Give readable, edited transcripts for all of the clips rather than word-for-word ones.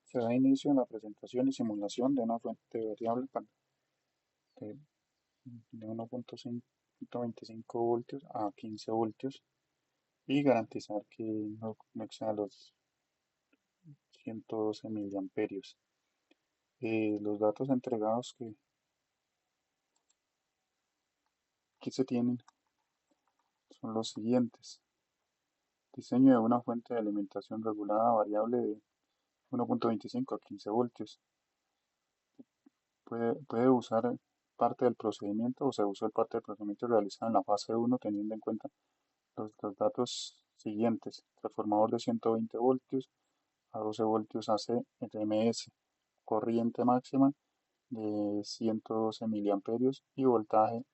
se da inicio a la presentación y simulación de una fuente variable de, de 1.25 voltios a 15 voltios y garantizar que no exceda los 112 miliamperios. Los datos entregados que se tienen son los siguientes. Diseño de una fuente de alimentación regulada variable de 1.25 a 15 voltios. Puede usar parte del procedimiento o se usó parte del procedimiento realizado en la fase 1 teniendo en cuenta los datos siguientes. Transformador de 120 voltios a 12 voltios AC RMS. Corriente máxima de 112 miliamperios y voltaje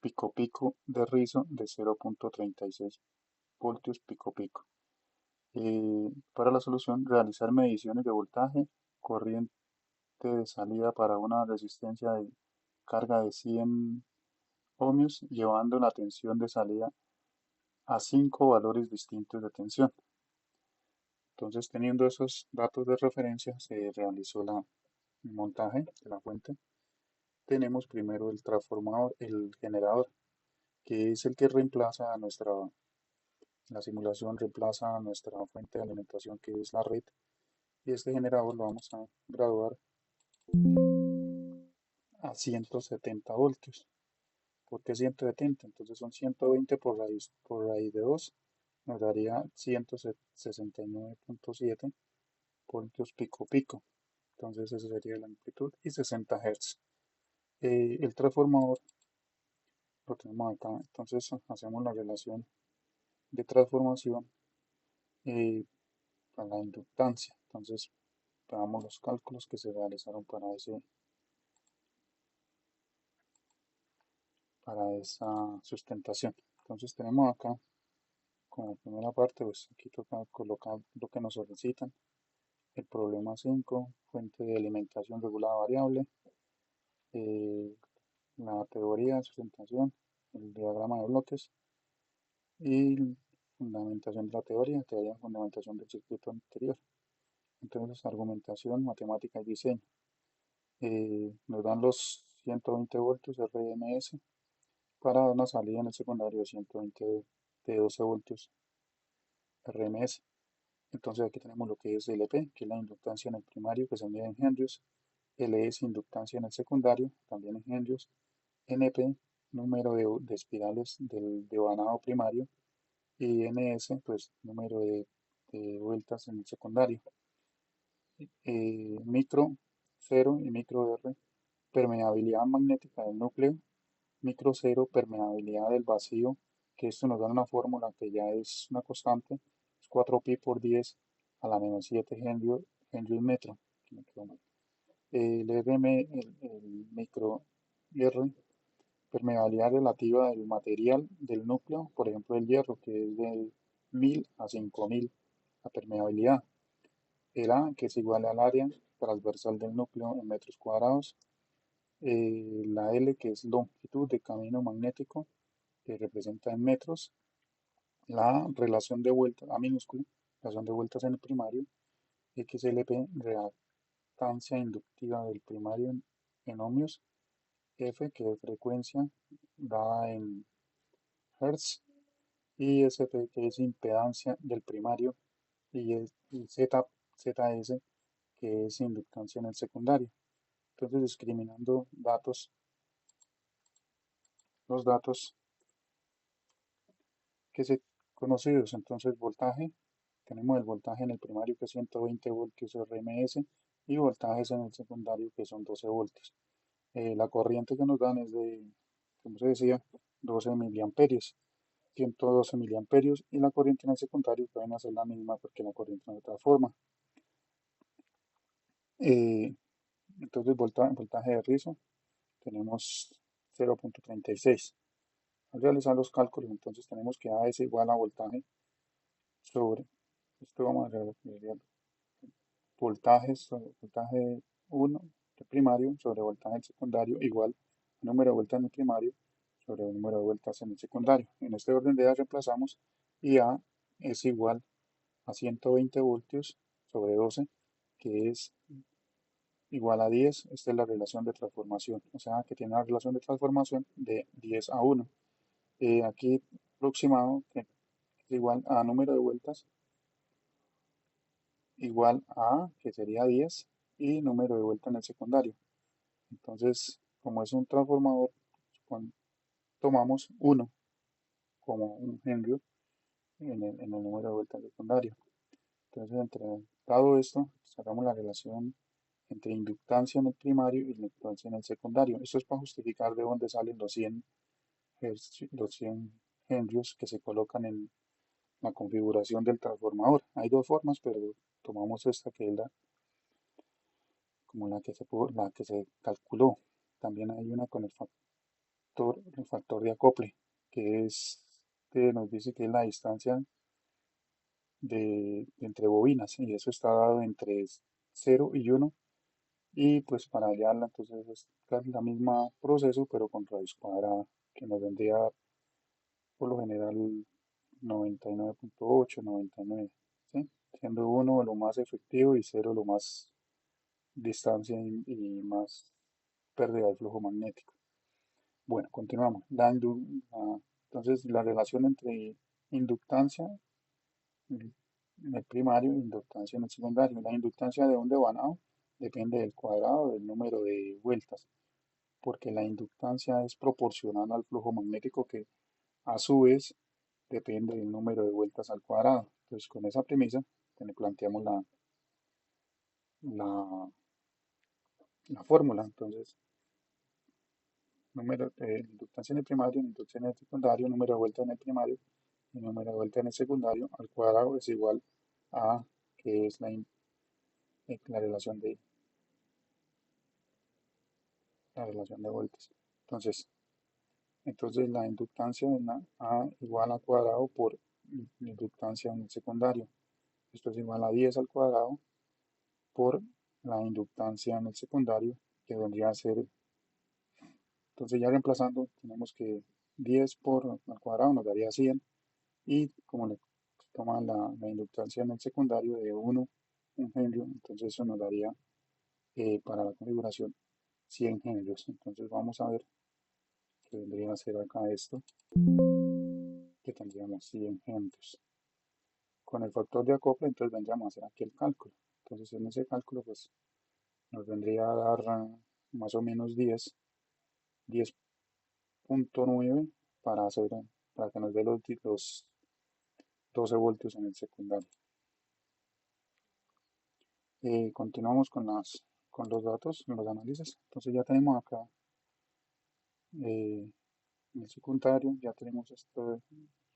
pico pico de rizo de 0.36 voltios pico pico. Para la solución, realizar mediciones de voltaje, corriente de salida para una resistencia de carga de 100 ohmios, llevando la tensión de salida a 5 valores distintos de tensión. Entonces, teniendo esos datos de referencia, se realizó el montaje de la fuente. Tenemos primero el transformador, el generador, que es el que reemplaza a la simulación reemplaza a nuestra fuente de alimentación, que es la red. Y este generador lo vamos a graduar a 170 voltios. ¿Por qué 170? Entonces son 120 por raíz de 2, nos daría 169.7 voltios pico pico. Entonces esa sería la amplitud y 60 Hz. El transformador lo tenemos acá, entonces hacemos la relación de transformación a la inductancia. Entonces veamos los cálculos que se realizaron para esa sustentación. Entonces tenemos acá como primera parte, pues aquí toca colocar lo que nos solicitan. El problema 5, fuente de alimentación regulada variable, eh, la teoría de sustentación, el diagrama de bloques y fundamentación de la teoría de fundamentación del circuito anterior. Entonces, argumentación, matemática y diseño. Nos dan los 120 voltios RMS para una salida en el secundario de 120 de 12 voltios RMS. Entonces aquí tenemos lo que es LP, que es la inductancia en el primario, que se mide en henrios. L es inductancia en el secundario, también en henrios. NP, número de espirales del devanado primario. Y NS, pues número de vueltas en el secundario. Micro 0 y micro R, permeabilidad magnética del núcleo. Micro 0, permeabilidad del vacío, que esto nos da una fórmula que ya es una constante, es 4pi por 10 a la menos 7 henry metro. El el micro R, permeabilidad relativa del material del núcleo, por ejemplo el hierro, que es de 1000 a 5000 la permeabilidad. El A, que es igual al área transversal del núcleo en metros cuadrados. La L, que es longitud de camino magnético, que representa en metros. La relación de vueltas, A minúscula, relación de vueltas en el primario. XLP, reactancia inductiva del primario en ohmios. F, que es frecuencia dada en Hertz. Y SP, que es impedancia del primario. Y ZS, que es inductancia en el secundario. Entonces, discriminando los datos que se conocidos. Entonces, voltaje, tenemos el voltaje en el primario que es 120 voltios RMS y voltajes en el secundario que son 12 voltios. La corriente que nos dan es de, como se decía, 12 miliamperios, 112 miliamperios, y la corriente en el secundario pueden hacer la misma porque la corriente no se transforma. Entonces, voltaje de rizo, tenemos 0.36. Al realizar los cálculos, entonces tenemos que A es igual a voltaje sobre, esto vamos a ver, voltaje 1 de primario sobre voltaje secundario igual a número de vueltas en el primario sobre el número de vueltas en el secundario. En este orden de ideas reemplazamos y A es igual a 120 voltios sobre 12, que es igual a 10. Esta es la relación de transformación, o sea que tiene una relación de transformación de 10 a 1. Aquí aproximado, que es igual a número de vueltas, igual a A, que sería 10, y número de vueltas en el secundario. Entonces, como es un transformador, tomamos 1 como un Henry en el número de vueltas secundario. Entonces, entre dado esto, sacamos la relación entre inductancia en el primario y inductancia en el secundario. Esto es para justificar de dónde salen los 100 Henrys que se colocan en la configuración del transformador. Hay dos formas, pero tomamos esta que es como la que se calculó. También hay una con el factor de acople, que nos dice que es la distancia entre bobinas, y eso está dado entre 0 y 1, y pues para hallarla entonces es casi la misma proceso pero con raíz cuadrada, que nos vendría por lo general 99.8, 99, ¿sí? Siendo 1 lo más efectivo y 0 lo más distancia y más pérdida de flujo magnético. Bueno, continuamos. Entonces, la relación entre inductancia en el primario e inductancia en el secundario. La inductancia de un devanado depende del cuadrado del número de vueltas, porque la inductancia es proporcional al flujo magnético, que a su vez depende del número de vueltas al cuadrado. Entonces, con esa premisa, planteamos la, la fórmula. Entonces, número de inductancia en el primario, inductancia en el secundario, número de vueltas en el primario y número de vueltas en el secundario al cuadrado es igual a, que es la relación de vueltas. Entonces la inductancia en la A igual a cuadrado por la inductancia en el secundario. Esto es igual a 10 al cuadrado por la inductancia en el secundario, que vendría a ser, entonces ya reemplazando, tenemos que 10 al cuadrado nos daría 100, y como le toma la inductancia en el secundario de 1, un Henry, entonces eso nos daría para la configuración 100 Henrys. Entonces vamos a ver que vendría a ser acá esto, que tendríamos 100 Henrys. Con el factor de acople, entonces vendríamos a hacer aquí el cálculo. Entonces en ese cálculo pues nos vendría a dar más o menos 10.9 para que nos dé los 12 voltios en el secundario. Continuamos con los datos, los análisis. Entonces ya tenemos acá en el secundario, ya tenemos esta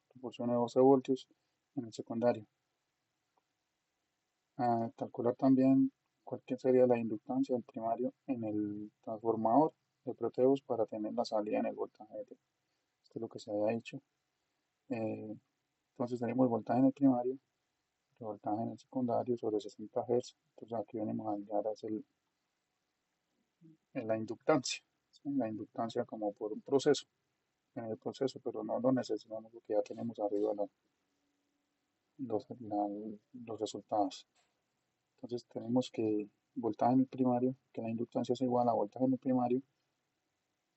proporción de 12 voltios en el secundario. Calcular también cuál sería la inductancia del primario en el transformador de Proteus para tener la salida en el voltaje. Esto es lo que se había hecho. Entonces tenemos el voltaje en el primario, el voltaje en el secundario sobre 60 Hz. Entonces aquí venimos a hallar la inductancia, ¿sí? La inductancia como por un proceso, en el proceso, pero no lo necesitamos porque ya tenemos arriba los resultados. Entonces tenemos que voltaje en el primario, que la inductancia es igual a voltaje en el primario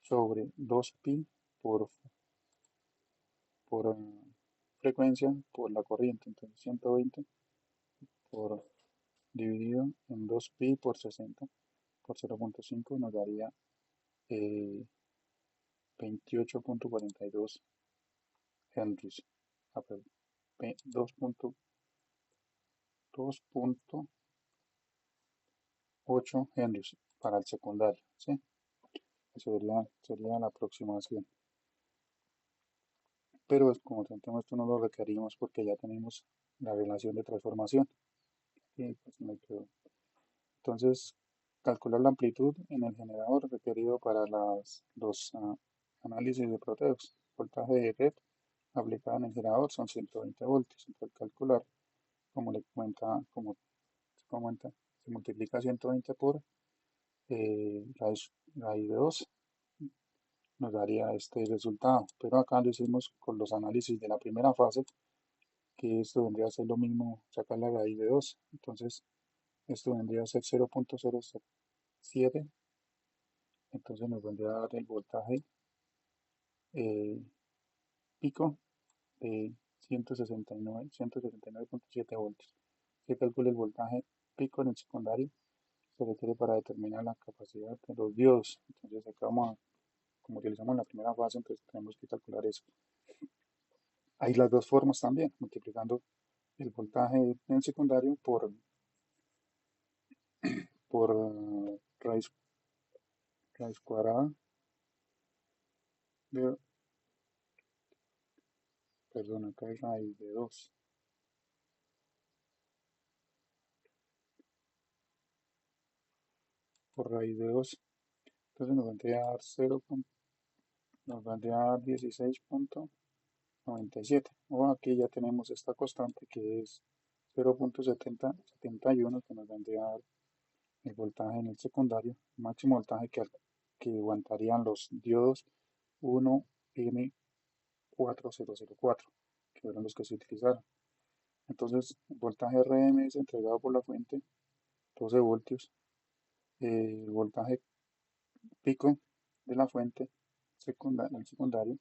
sobre 2pi por frecuencia por la corriente. Entonces 120 por dividido en 2pi por 60 por 0.5 nos daría 28.42 henries. 2.8 henries para el secundario, ¿sí? Eso sería la aproximación. Pero como tenemos esto no lo requerimos porque ya tenemos la relación de transformación. Y pues me quedó. Entonces, calcular la amplitud en el generador requerido para los análisis de Proteus. Voltaje de red aplicada en el generador son 120 voltios. Entonces, calcular, como le comenta, como se comenta, se multiplica 120 por raíz de 2, nos daría este resultado. Pero acá lo hicimos con los análisis de la primera fase, que esto vendría a ser lo mismo, sacar la raíz de 2. Entonces, esto vendría a ser 0.07. Entonces nos vendría a dar el voltaje eh, pico de 169.7 voltios. Se calcula el voltaje pico en el secundario, se requiere para determinar la capacidad de los diodos. Entonces acá como utilizamos la primera fase, entonces tenemos que calcular eso. Hay las dos formas también, multiplicando el voltaje en el secundario por raíz cuadrada de, perdón, acá es raíz de 2 por raíz de 2. Entonces nos vendría a dar 0. Nos vendría a dar 16.97. O aquí ya tenemos esta constante que es 0.71, que nos vendría a dar el voltaje en el secundario, máximo voltaje que aguantarían los diodos 1M4004, que fueron los que se utilizaron. Entonces, el voltaje RM es entregado por la fuente, 12 voltios. El voltaje pico de la fuente el secundario,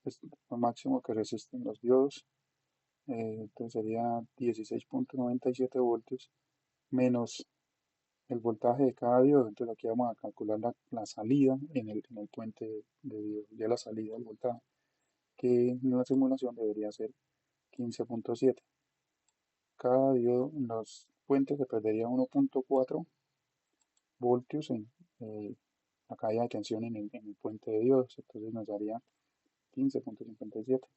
es lo máximo que resisten los diodos. Entonces sería 16.97 voltios menos el voltaje de cada diodo. Entonces aquí vamos a calcular la salida en el puente de diodo, ya la salida del voltaje, que en la simulación debería ser 15.7. Cada diodo en los puentes se perdería 1.4 voltios en la caída de tensión en el puente de diodos. Entonces nos daría 15.57,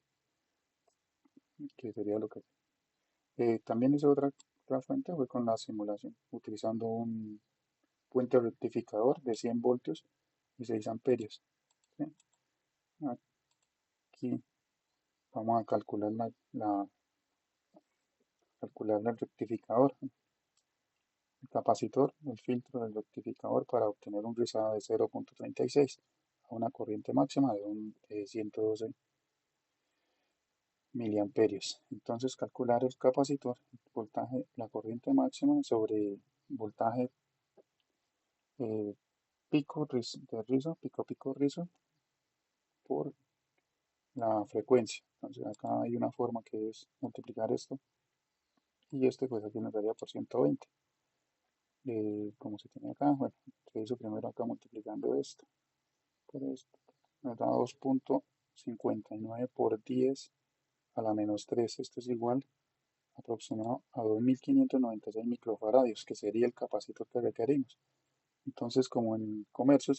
que sería lo que... también hice otra fuente, fue con la simulación, utilizando un puente rectificador de 100 voltios y 6 amperios. ¿Sí? Aquí vamos a calcular el rectificador, el capacitor, el filtro del rectificador para obtener un rizado de 0.36 a una corriente máxima de 112 miliamperios. Entonces calcular el capacitor, voltaje, la corriente máxima sobre voltaje pico de rizo, pico rizo por la frecuencia. Entonces acá hay una forma que es multiplicar esto y este pues aquí nos daría por 120. Como se tiene acá, bueno, se hizo primero acá multiplicando esto por esto. Nos da 2.59 por 10 a la menos 3. Esto es igual aproximado a 2.596 microfaradios, que sería el capacitor que requerimos. Entonces, como en comercio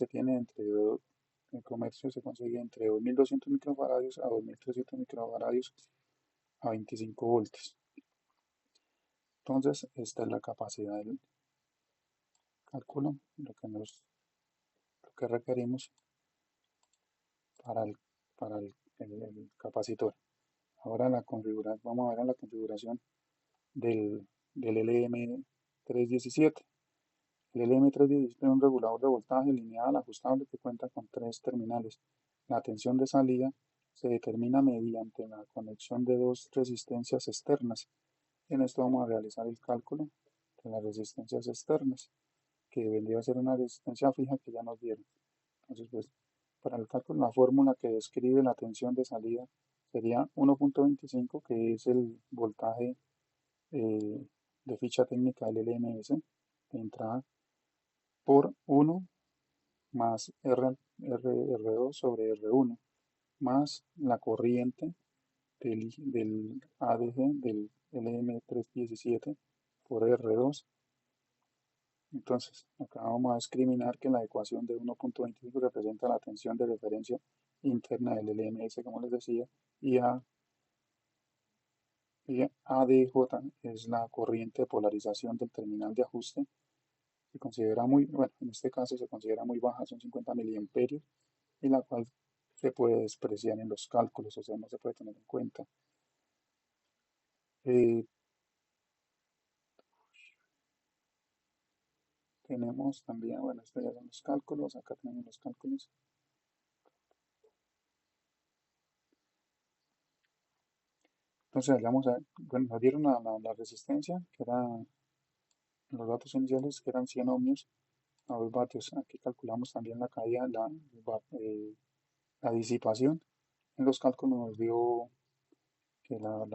el comercio se consigue entre 2.200 microfaradios a 2.300 microfaradios a 25 voltios. Entonces, esta es la capacidad del cálculo, lo que requerimos para el capacitor. Ahora vamos a ver la configuración del LM317. El LM317 es un regulador de voltaje lineal ajustable que cuenta con 3 terminales. La tensión de salida se determina mediante la conexión de 2 resistencias externas. En esto vamos a realizar el cálculo de las resistencias externas, que vendría a ser una resistencia fija que ya nos dieron. Entonces, pues, para el cálculo, la fórmula que describe la tensión de salida sería 1.25, que es el voltaje eh, de ficha técnica del LMS de entrada, por 1 más R2 sobre R1, más la corriente del ADG del LM317 por R2. Entonces, acá vamos a discriminar que la ecuación de 1.25 representa la tensión de referencia interna del LMS, como les decía, y ADJ es la corriente de polarización del terminal de ajuste. Se considera bueno, en este caso se considera muy baja, son 50 miliamperios, y la cual se puede despreciar en los cálculos, o sea, no se puede tener en cuenta. Eh, Tenemos también, bueno, estos ya son los cálculos, acá tenemos los cálculos. Entonces bueno, nos dieron la resistencia, que era los datos iniciales, que eran 100 ohmios a 2 vatios. Aquí calculamos también la caída, la disipación. En los cálculos nos dio que la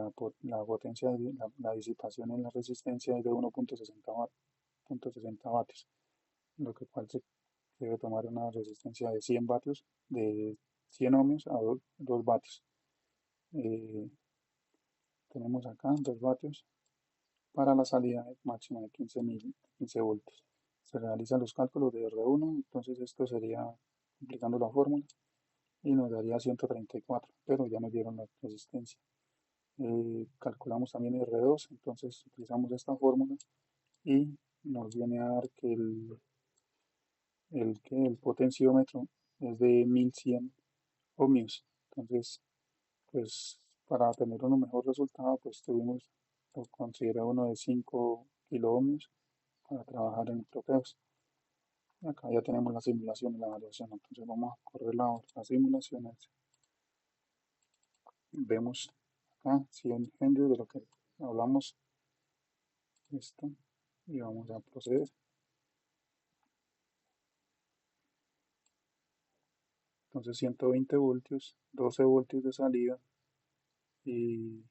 potencia, la disipación en la resistencia es de 1.60 vatios, lo que cual se debe tomar una resistencia de 100 vatios, de 100 ohmios a 2 vatios. Eh, tenemos acá 2 vatios para la salida máxima de 15 voltios. Se realizan los cálculos de R1, entonces esto sería aplicando la fórmula y nos daría 134, pero ya nos dieron la resistencia. Calculamos también R2, entonces utilizamos esta fórmula y nos viene a dar que el potenciómetro es de 1100 ohmios. Entonces, pues para tener un mejor resultado, pues consideré uno de 5 kilo ohmios para trabajar en bloqueos. Acá ya tenemos la simulación y la variación, entonces vamos a correr las simulaciones. Vemos acá 100 henry de lo que hablamos esto y vamos a proceder. Entonces 120 voltios, 12 voltios de salida y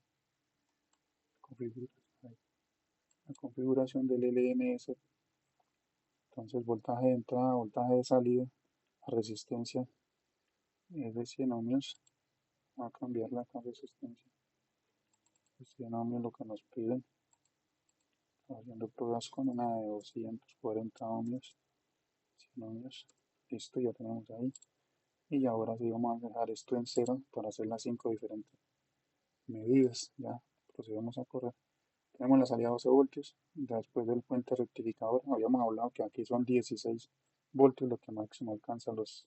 la configuración del LMS. Entonces voltaje de entrada, voltaje de salida, la resistencia es de 100 ohmios. Vamos a cambiar la resistencia de 100 ohmios, lo que nos piden. Haciendo pruebas con una de 240 ohmios, 100 ohmios. Listo, ya tenemos ahí. Y ahora sí vamos a dejar esto en cero para hacer las 5 diferentes medidas. Ya procedemos a correr. Tenemos la salida a 12 voltios. Después del puente rectificador, habíamos hablado que aquí son 16 voltios lo que máximo alcanza los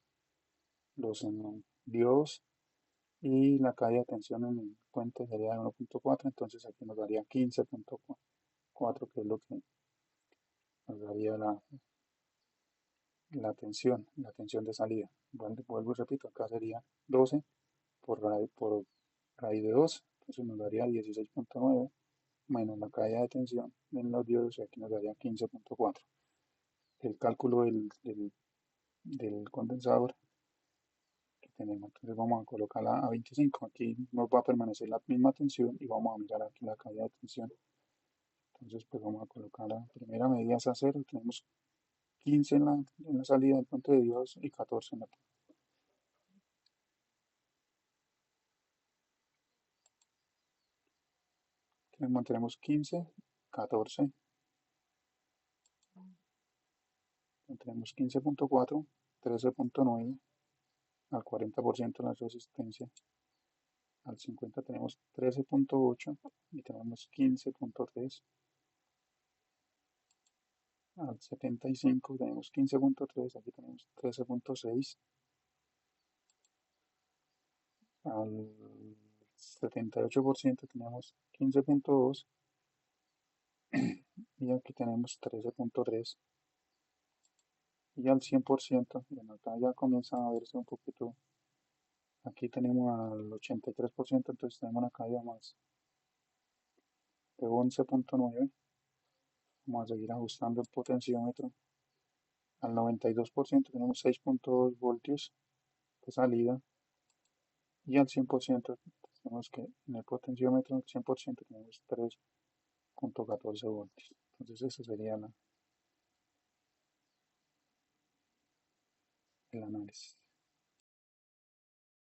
diodos. Y la caída de tensión en el puente sería de 1.4, entonces aquí nos daría 15.4, que es lo que nos daría la tensión de salida. Vuelvo y repito, acá sería 12 por raíz de 2, entonces nos daría 16.9 menos la caída de tensión en los diodos y aquí nos daría 15.4. El cálculo del condensador que tenemos, entonces vamos a colocarla a 25, aquí nos va a permanecer la misma tensión y vamos a mirar aquí la caída de tensión. Entonces pues vamos a colocar la primera medida es a 0, tenemos 15 en la salida del puente de diodos y 14 en la. Entonces mantenemos 15, 14, mantenemos 15.4, 13.9, al 40% la resistencia, al 50 tenemos 13.8 y tenemos 15.3, al 75 tenemos 15.3, aquí tenemos 13.6, al 78% tenemos 15.2 y aquí tenemos 13.3 y al 100%, bueno, acá ya comienza a verse un poquito, aquí tenemos al 83%, entonces tenemos una caída más de 11.9, vamos a seguir ajustando el potenciómetro, al 92% tenemos 6.2 voltios de salida y al 100% tenemos que en el potenciómetro al 100% tenemos 3.14 voltios, entonces eso sería el análisis.